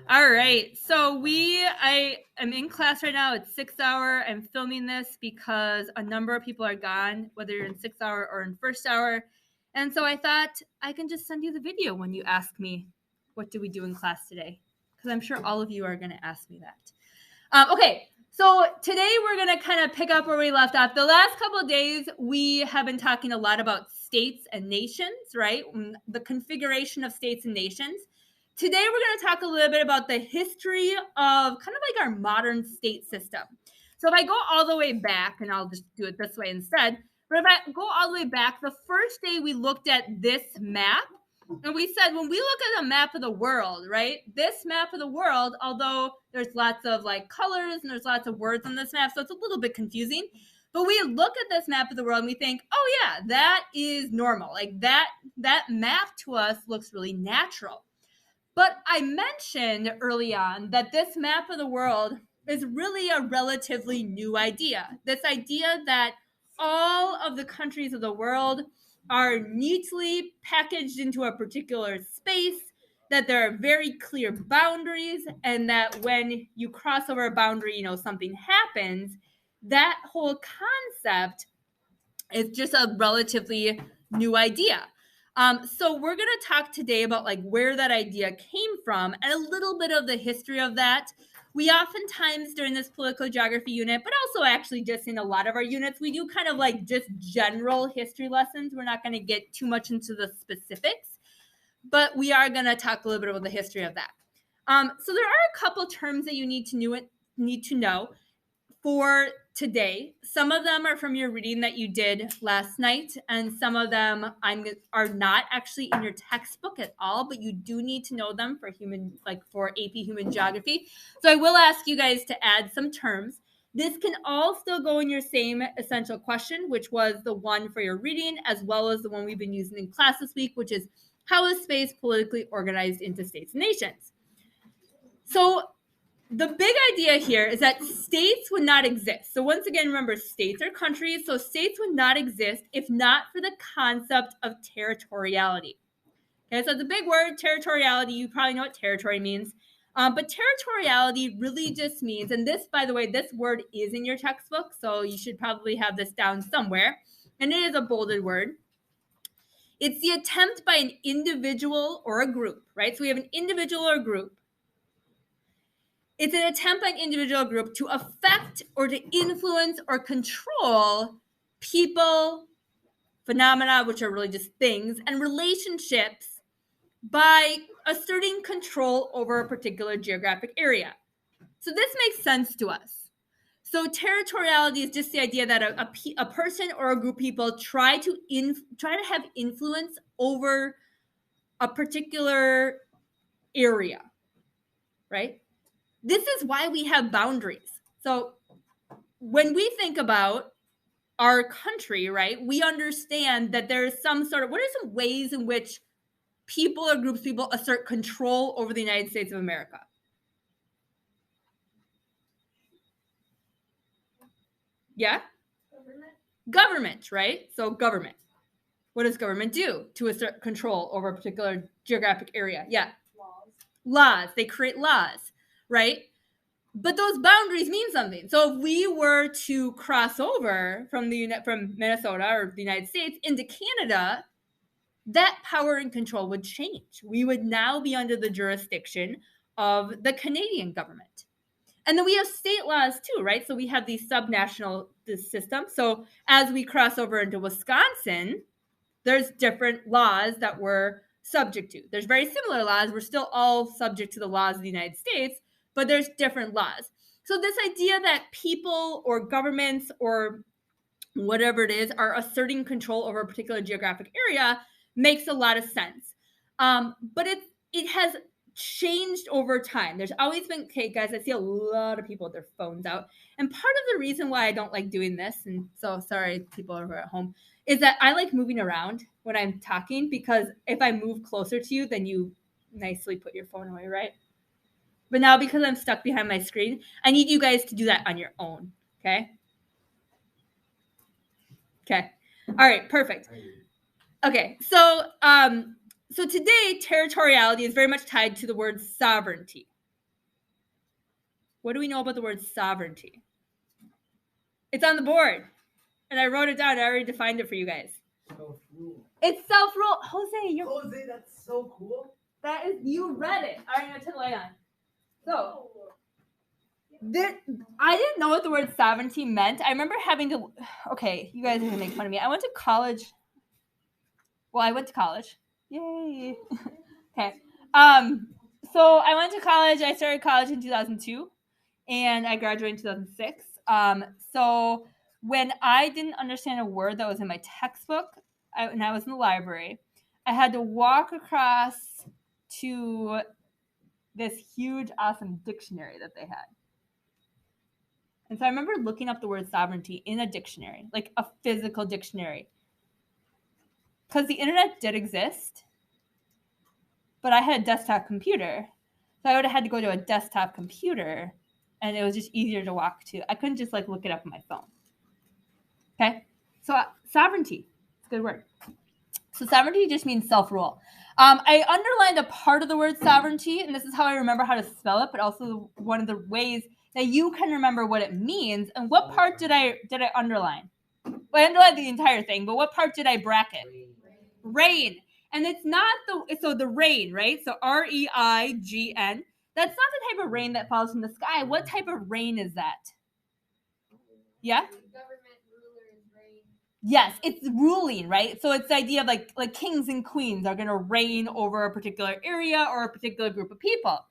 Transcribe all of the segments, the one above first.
All right. So I am in class right now. It's 6 hour. I'm filming this because a number of people are gone, whether you're in 6 hour or in first hour. And so I thought I can just send you the video when you ask me, what did we do in class today? Because I'm sure all of you are going to ask me that. Okay. So today we're going to kind of pick up where we left off. The last couple of days, we have been talking a lot about states and nations, right? The configuration of states and nations. Today, we're going to talk a little bit about the history of kind of like our modern state system. So if I go all the way back, and I'll just do it this way instead, but if I go all the way back, the first day we looked at this map, and we said when we look at a map of the world, right, this map of the world, although there's lots of like colors and there's lots of words on this map, so it's a little bit confusing, but we look at this map of the world and we think, oh yeah, that is normal. Like that map to us looks really natural. But I mentioned early on that this map of the world is really a relatively new idea. This idea that all of the countries of the world are neatly packaged into a particular space, that there are very clear boundaries, and that when you cross over a boundary, something happens. That whole concept is just a relatively new idea. So we're going to talk today about like where that idea came from and a little bit of the history of that. We oftentimes during this political geography unit, but also actually just in a lot of our units, we do kind of like just general history lessons. We're not going to get too much into the specifics, but we are going to talk a little bit about the history of that. So there are a couple terms that you need to know for today. Some of them are from your reading that you did last night, and some of them are not actually in your textbook at all, but you do need to know them for AP Human Geography. So I will ask you guys to add some terms. This can all still go in your same essential question, which was the one for your reading, as well as the one we've been using in class this week, which is how is space politically organized into states and nations? So the big idea here is that states would not exist. So once again, remember, states are countries. So states would not exist if not for the concept of territoriality. Okay, so the big word, territoriality, you probably know what territory means. But territoriality really just means, and this, by the way, this word is in your textbook, so you should probably have this down somewhere, and it is a bolded word. It's the attempt by an individual or a group, right? So we have an individual or a group. It's an attempt by an individual group to affect or to influence or control people, phenomena, which are really just things, and relationships by asserting control over a particular geographic area. So this makes sense to us. So territoriality is just the idea that a person or a group of people try to have influence over a particular area, right? This is why we have boundaries. So when we think about our country, right, we understand that there's some sort of, what are some ways in which people or groups of people assert control over the United States of America? Yeah? Government, right? So government. What does government do to assert control over a particular geographic area? Yeah. Laws. They create laws, right? But those boundaries mean something. So if we were to cross over from Minnesota or the United States into Canada, that power and control would change. We would now be under the jurisdiction of the Canadian government. And then we have state laws too, right? So we have these subnational systems. So as we cross over into Wisconsin, there's different laws that we're subject to. There's very similar laws. We're still all subject to the laws of the United States, but there's different laws. So this idea that people or governments or whatever it is are asserting control over a particular geographic area makes a lot of sense. But it has changed over time. There's always been, okay, guys, I see a lot of people with their phones out. And part of the reason why I don't like doing this, and so sorry, people who are at home, is that I like moving around when I'm talking, because if I move closer to you, then you nicely put your phone away, right? But now because I'm stuck behind my screen, I need you guys to do that on your own, okay? Okay. All right, perfect. Okay, so today territoriality is very much tied to the word sovereignty. What do we know about the word sovereignty? It's on the board. And I wrote it down. I already defined it for you guys. Self-rule. It's self-rule. Jose, Jose, that's so cool. that is, you read it. All right, I'm going to turn the light on. So, I didn't know what the word sovereignty meant. I remember having to, okay, you guys are going to make fun of me. I went to college. Well, I went to college. Yay. Okay. So I went to college. I started college in 2002 and I graduated in 2006. So when I didn't understand a word that was in my textbook, and I was in the library, I had to walk across to this huge, awesome dictionary that they had. And so I remember looking up the word sovereignty in a dictionary, like a physical dictionary. Because the internet did exist, but I had a desktop computer. So I would have had to go to a desktop computer, and it was just easier to walk to. I couldn't just like look it up on my phone. Okay? So sovereignty, it's a good word. So sovereignty just means self-rule. I underlined a part of the word sovereignty, and this is how I remember how to spell it, but also one of the ways that you can remember what it means. And what part did I underline? Well, I underlined the entire thing, but what part did I bracket? Rain. And it's not the rain, right? So REIGN. That's not the type of rain that falls from the sky. What type of rain is that? Yeah? Government rulers reign. Yes, it's ruling, right? So it's the idea of like kings and queens are going to reign over a particular area or a particular group of people.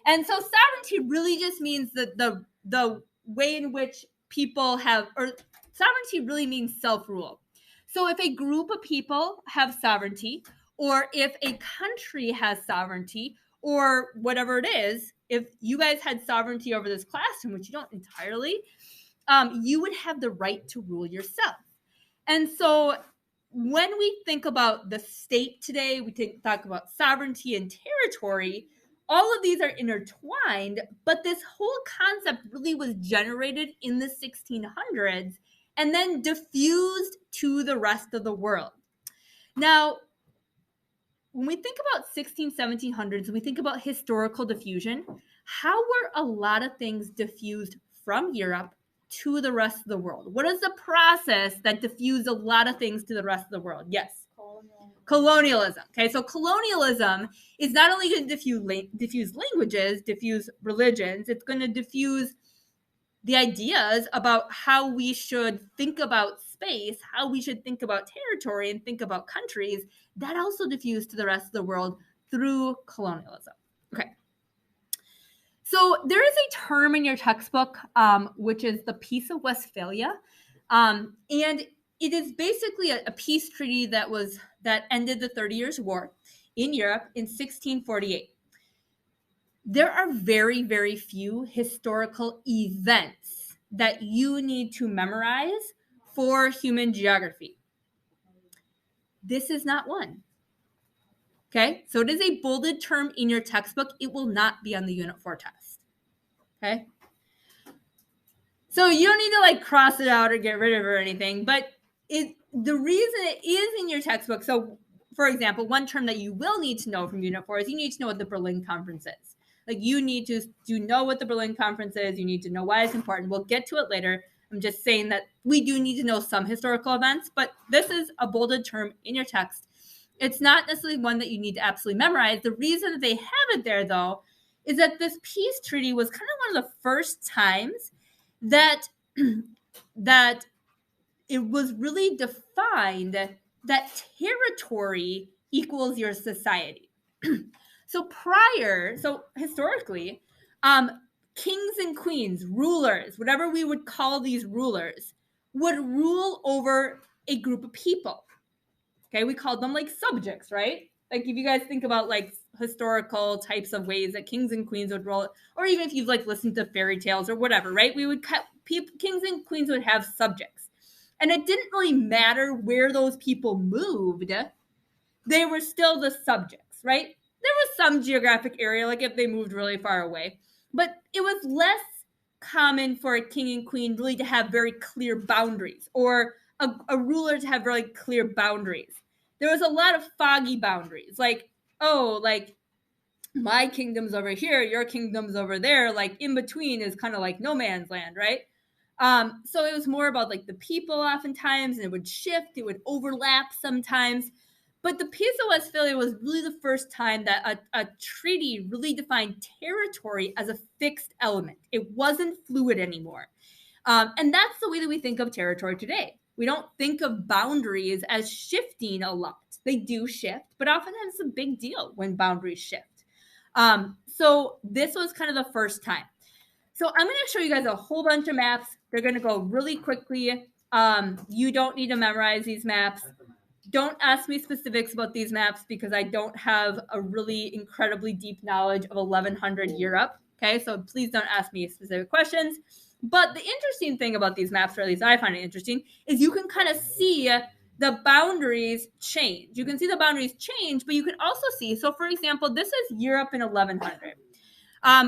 And so sovereignty really just means the way in which people have, or sovereignty really means self-rule. So if a group of people have sovereignty, or if a country has sovereignty, or whatever it is, if you guys had sovereignty over this classroom, which you don't entirely, you would have the right to rule yourself. And so when we think about the state today, we talk about sovereignty and territory. All of these are intertwined, but this whole concept really was generated in the 1600s and then diffused to the rest of the world. Now, when we think about 1700s, we think about historical diffusion. How were a lot of things diffused from Europe to the rest of the world? What is the process that diffused a lot of things to the rest of the world? Yes. Colonialism. Okay, so colonialism is not only going to diffuse languages, diffuse religions, it's going to diffuse the ideas about how we should think about space, how we should think about territory and think about countries. That also diffused to the rest of the world through colonialism. Okay. So there is a term in your textbook, which is the Peace of Westphalia. And it is basically a peace treaty that ended the 30 Years' War in Europe in 1648. There are very, very few historical events that you need to memorize for human geography. This is not one. Okay, so it is a bolded term in your textbook. It will not be on the Unit 4 test. Okay, so you don't need to like cross it out or get rid of it or anything, but the reason it is in your textbook. So, for example, one term that you will need to know from Unit 4 is you need to know what the Berlin Conference is. Like you need to know what the Berlin Conference is. You need to know why it's important. We'll get to it later. I'm just saying that we do need to know some historical events, but this is a bolded term in your text. It's not necessarily one that you need to absolutely memorize. The reason that they have it there, though, is that this peace treaty was kind of one of the first times that that it was really defined that territory equals your society. So historically, kings and queens, rulers, whatever we would call these rulers, would rule over a group of people. Okay, we called them like subjects, right? Like if you guys think about like historical types of ways that kings and queens would rule, or even if you've like listened to fairy tales or whatever, right? We would kings and queens would have subjects. And it didn't really matter where those people moved. They were still the subjects, right? There was some geographic area, like if they moved really far away, but it was less common for a king and queen really to have very clear boundaries, or a ruler to have very clear boundaries. There was a lot of foggy boundaries, like my kingdom's over here, your kingdom's over there. Like in between is kind of like no man's land, right? So it was more about like the people oftentimes, and it would shift, it would overlap sometimes. But the Peace of Westphalia was really the first time that a treaty really defined territory as a fixed element. It wasn't fluid anymore. And that's the way that we think of territory today. We don't think of boundaries as shifting a lot. They do shift, but oftentimes it's a big deal when boundaries shift. So this was kind of the first time. So I'm going to show you guys a whole bunch of maps. They're going to go really quickly. You don't need to memorize these maps. Don't ask me specifics about these maps because I don't have a really incredibly deep knowledge of 1100 Europe. Okay, so please don't ask me specific questions. But the interesting thing about these maps, or at least I find it interesting, is you can kind of see the boundaries change. You can see the boundaries change, but you can also see, so for example, this is Europe in 1100.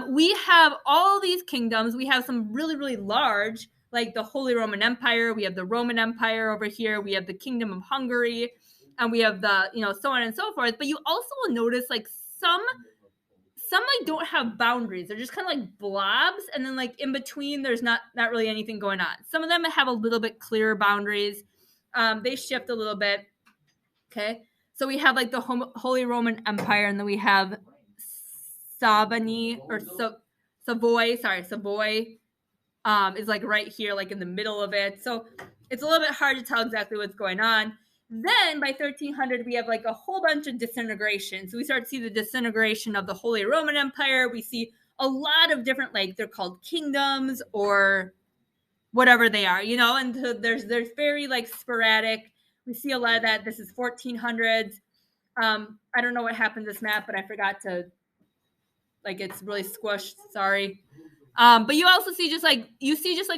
We have all these kingdoms. We have some really, really large, like the Holy Roman Empire. We have the Roman Empire over here. We have the Kingdom of Hungary, and we have the, so on and so forth. But you also will notice like some like don't have boundaries. They're just kind of like blobs, and then like in between, there's not really anything going on. Some of them have a little bit clearer boundaries. They shift a little bit. Okay, so we have like the Holy Roman Empire, and then we have Savoy, is like right here, like in the middle of it. So it's a little bit hard to tell exactly what's going on. Then by 1300, we have like a whole bunch of disintegration. So we start to see the disintegration of the Holy Roman Empire. We see a lot of different, like they're called kingdoms or whatever they are, and there's very like sporadic. We see a lot of that. This is 1400s. I don't know what happened to this map, but I forgot to, like, it's really squished. Sorry. But you also see just like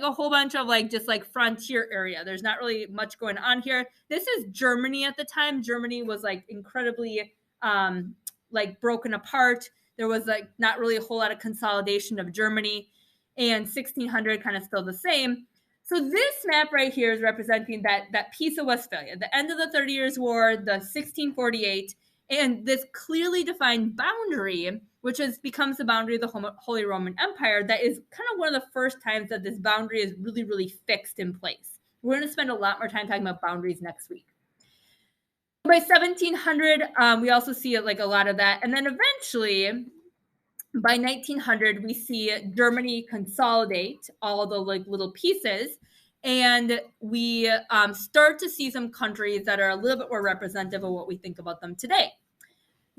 a whole bunch of like just like frontier area. There's not really much going on here. This is Germany at the time. Germany was like incredibly like broken apart. There was like not really a whole lot of consolidation of Germany, and 1600 kind of still the same. So this map right here is representing that Peace of Westphalia, the end of the 30 Years' War, the 1648, and this clearly defined boundary, which becomes the boundary of the Holy Roman Empire, that is kind of one of the first times that this boundary is really, really fixed in place. We're going to spend a lot more time talking about boundaries next week. By 1700, we also see like a lot of that. And then eventually, by 1900, we see Germany consolidate all the like little pieces, and we start to see some countries that are a little bit more representative of what we think about them today.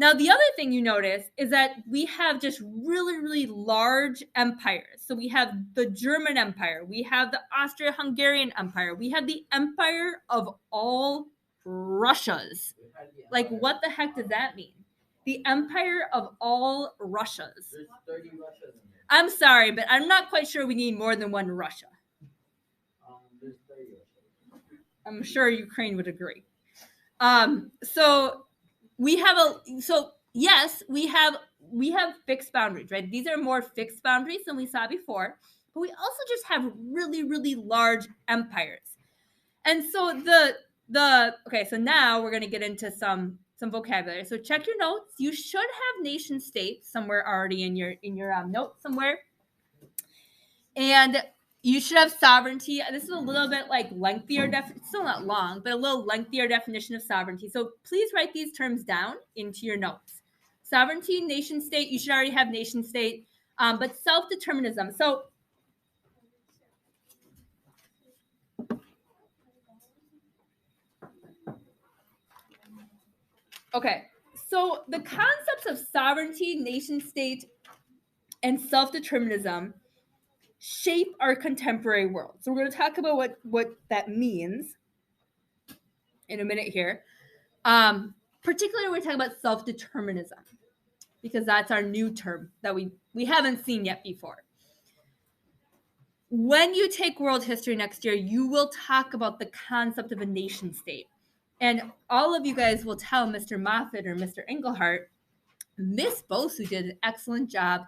Now, the other thing you notice is that we have just really, really large empires. So we have the German Empire, we have the Austro-Hungarian Empire, we have the Empire of all Russias. Like, what the heck does that mean? The Empire of all Russias. There's 30 Russias in there. I'm sorry, but I'm not quite sure we need more than one Russia. There's 30 Russias. I'm sure Ukraine would agree. So we have yes, we have fixed boundaries, right? These are more fixed boundaries than we saw before, but we also just have really, really large empires. And so okay, so now we're going to get into some vocabulary. So check your notes. You should have nation state somewhere already in your notes somewhere. And you should have sovereignty. This is a little bit like lengthier, still not long, but a little lengthier definition of sovereignty. So please write these terms down into your notes. Sovereignty, nation state, you should already have nation state, but self-determinism. So okay, so the concepts of sovereignty, nation state, and self-determinism shape our contemporary world. So we're going to talk about what that means in a minute here. Particularly, we're talking about self-determinism because that's our new term that we haven't seen yet before. When you take world history next year, you will talk about the concept of a nation state. And all of you guys will tell Mr. Moffat or Mr. Engelhardt, Miss Bosu did an excellent job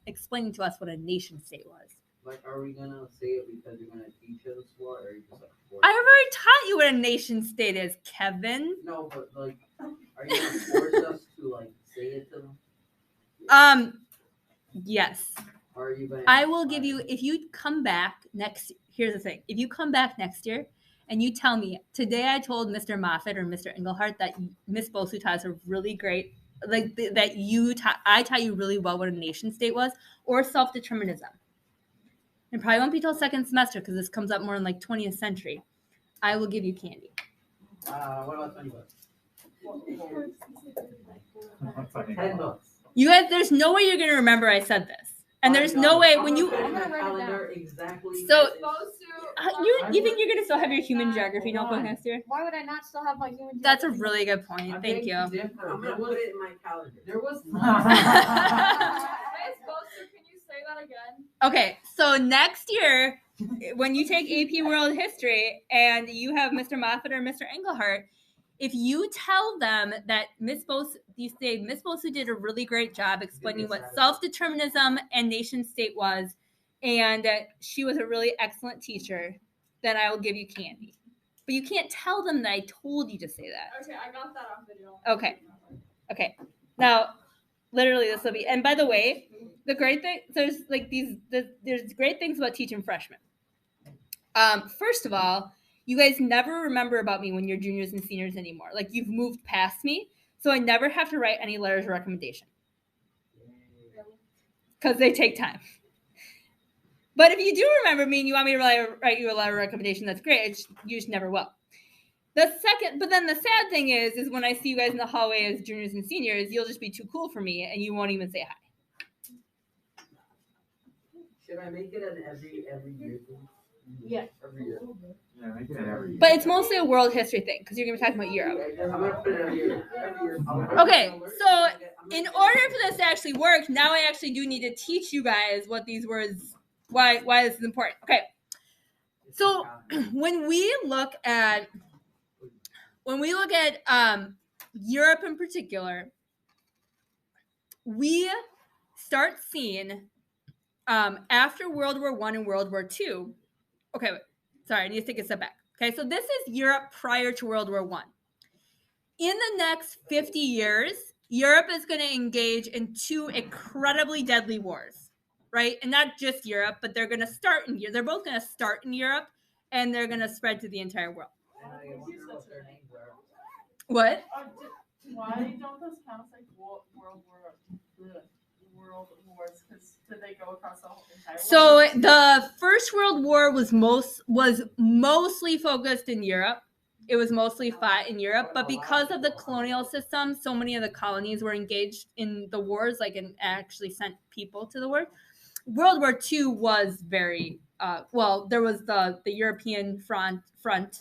explaining to us what a nation state was. Like, are we going to say it because you're going to teach us what, or are you just like force I already taught you what a nation state is, Kevin. No, but like, are you going to force us to like say it to them? Yes. Or are you going? I will give you, if you come back next, here's the thing. If you come back next year and you tell me, today I told Mr. Moffat or Mr. Englehart that Miss Bosu taught us a really great, like that I taught you really well what a nation state was, or self-determinism. It probably won't be till second semester because this comes up more in like 20th century. I will give you candy. What about $20? $10. $10. You guys, there's no way you're going to remember I said this. And there's no way when you, I'm gonna write it calendar down. exactly. So- Bosu. you think you're going to still have your human geography notebook next year? Why would I not still have my human? That's a geography? really good point. I Thank think you. I'm different. gonna put it in my calendar. There was Miss Bosu, can you say that again? Okay, so next year, when you take AP World History and you have Mr. Moffat or Mr. Englehart, if you tell them that Miss Bosu, you say Miss Bosu did a really great job explaining what self-determinism and nation state was, and she was a really excellent teacher, then I will give you candy. But you can't tell them that I told you to say that. Okay, I got that on video. Okay. Okay. Now, literally, this will be. And by the way, the great thing, there's like there's great things about teaching freshmen. First of all, you guys never remember about me when you're juniors and seniors anymore. Like you've moved past me, so I never have to write any letters of recommendation because they take time. But if you do remember me and you want me to write you a letter of recommendation, that's great. You just never will. But then the sad thing is when I see you guys in the hallway as juniors and seniors, you'll just be too cool for me and you won't even say hi. Should I make it an every year thing? Yeah. Every year. Yeah, make it every year. But it's mostly a world history thing because you're going to be talking about Europe. I'm gonna put it every year. Okay, so in order for this to actually work, now I actually do need to teach you guys what these words, why this is important. Okay, so when we look at Europe in particular, we start seeing after World War I and World War II. Okay, wait, sorry, I need to take a step back. Okay, so this is Europe prior to World War I. In the next 50 years, Europe is going to engage in two incredibly deadly wars, right? And not just Europe, but they're going to start in Europe. They're both going to start in Europe, and they're going to spread to the entire world. What? Why don't those count as like world wars? Because did they go across the whole entire So world? the First World War was mostly focused in Europe. It was mostly fought in Europe, but because of the colonial system, so many of the colonies were engaged in the wars, like and actually sent people to the war. World War II was very there was the European front,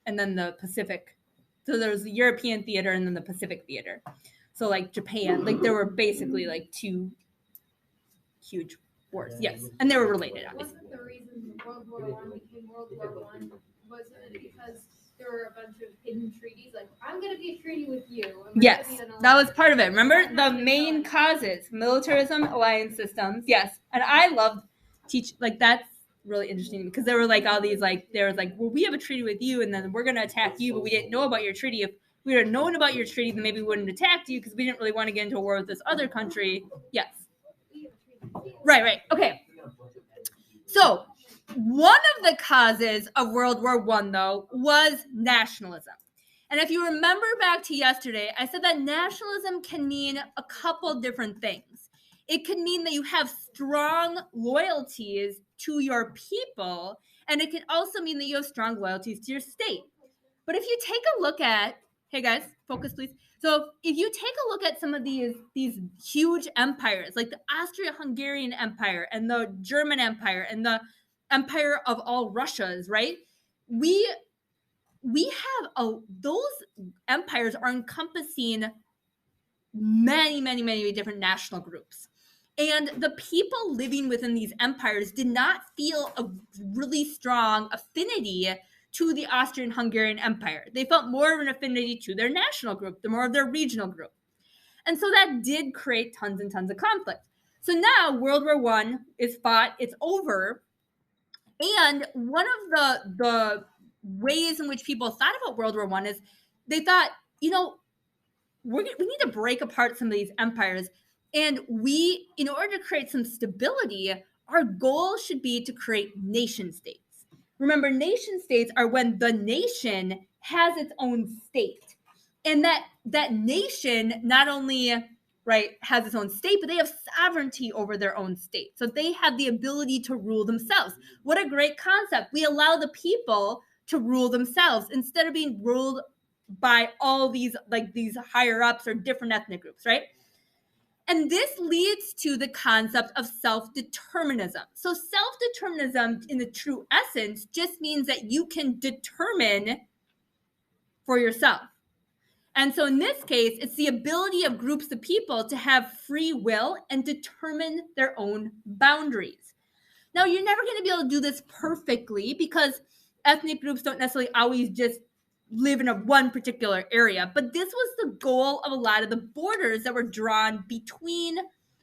and then the Pacific. So there was the European theater and then the Pacific theater. So like Japan, like there were basically like two huge wars. Yes, and they were related, obviously. Wasn't the reason World War I became World War I wasn't it because there were a bunch of hidden treaties? Like, I'm going to be a treaty with you. and we're Yes, gonna be an that was alliance. part of it. Remember the main causes: militarism, alliance systems. Yes, and I loved that's really interesting because there were like all these well, we have a treaty with you, and then we're going to attack you, but we didn't know about your treaty. If we had known about your treaty, then maybe we wouldn't have attacked you because we didn't really want to get into a war with this other country. Yes, We have a treaty with you. right. Okay, so one of the causes of World War I, though, was nationalism. And if you remember back to yesterday, I said that nationalism can mean a couple different things. It could mean that you have strong loyalties to your people, and it can also mean that you have strong loyalties to your state. But if you take a look at, hey guys, focus please. So if you take a look at some of these huge empires, like the Austro-Hungarian Empire and the German Empire and the Empire of all Russias, right? We have those empires are encompassing many different national groups. And the people living within these empires did not feel a really strong affinity to the Austrian-Hungarian Empire. They felt more of an affinity to their national group, more of their regional group. And so that did create tons and tons of conflict. So now World War I is fought, it's over. And one of the ways in which people thought about World War I is they thought, we need to break apart some of these empires. And we, in order to create some stability, our goal should be to create nation states. Remember, nation states are when the nation has its own state. And that nation not only has its own state, but they have sovereignty over their own state. So they have the ability to rule themselves. What a great concept. We allow the people to rule themselves instead of being ruled by all these higher ups or different ethnic groups, right? And this leads to the concept of self-determinism. So self-determinism in the true essence just means that you can determine for yourself. And so in this case, it's the ability of groups of people to have free will and determine their own boundaries. Now, you're never going to be able to do this perfectly because ethnic groups don't necessarily always just live in one particular area. But this was the goal of a lot of the borders that were drawn between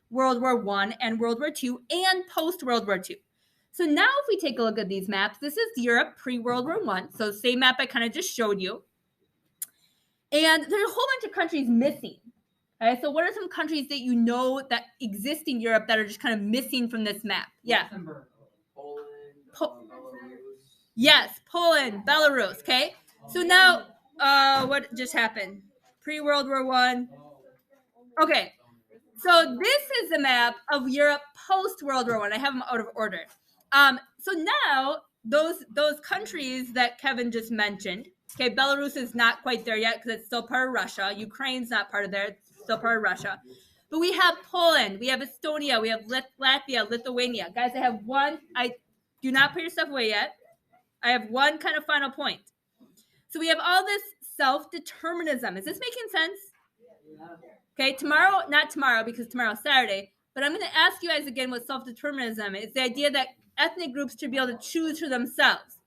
World War I and World War II and post-World War II. So now if we take a look at these maps, this is Europe pre-World War I. So same map I kind of just showed you. And there's a whole bunch of countries missing. Okay, so what are some countries that you know that exist in Europe that are just kind of missing from this map? Yeah. Poland, Belarus. Yes, Poland, Belarus. Okay. So now, what just happened? Pre-World War I. Okay. So this is the map of Europe post-World War I. I have them out of order. So now those countries that Kevin just mentioned. Okay, Belarus is not quite there yet because it's still part of Russia. Ukraine's not part of there; it's still part of Russia. But we have Poland, we have Estonia, we have Latvia, Lithuania. Guys, I have one. I do not put your stuff away yet. I have one kind of final point. So we have all this self-determinism. Is this making sense? Okay, tomorrow, not tomorrow because tomorrow's Saturday, but I'm going to ask you guys again what self-determinism is. It's the idea that ethnic groups should be able to choose for themselves.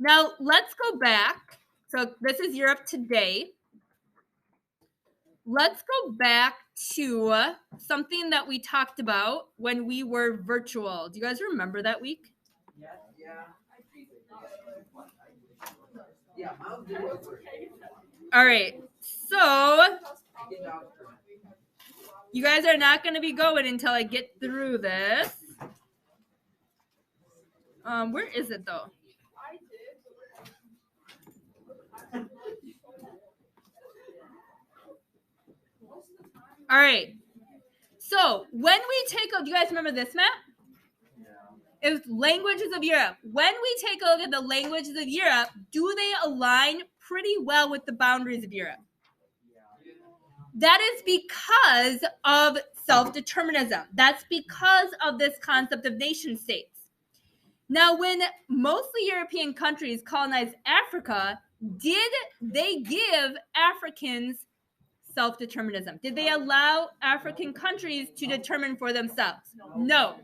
Now, let's go back. So this is Europe today. Let's go back to something that we talked about when we were virtual. Do you guys remember that week? Yeah. Yeah, I'll do it. All right. So you guys are not going to be going until I get through this. Where is it though? All right. So when we take a, do you guys remember this map? It was languages of Europe. When we take a look at the languages of Europe, do they align pretty well with the boundaries of Europe? That is because of self-determinism. That's because of this concept of nation states. Now, when mostly European countries colonized Africa, did they give Africans self-determinism? Did they allow African countries to determine for themselves? No.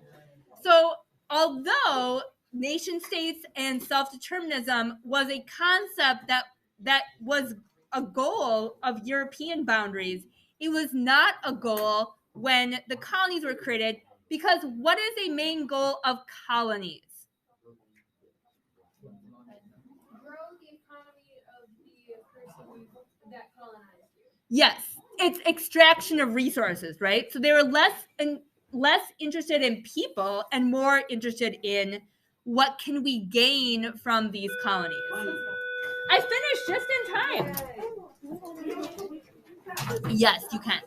So although nation states and self-determinism was a concept that was a goal of European boundaries, it was not a goal when the colonies were created, because what is a main goal of colonies? Grow the economy of the person that colonized you. Yes, it's extraction of resources, right? So they were less interested in people and more interested in what can we gain from these colonies. I finished just in time. Yes, you can.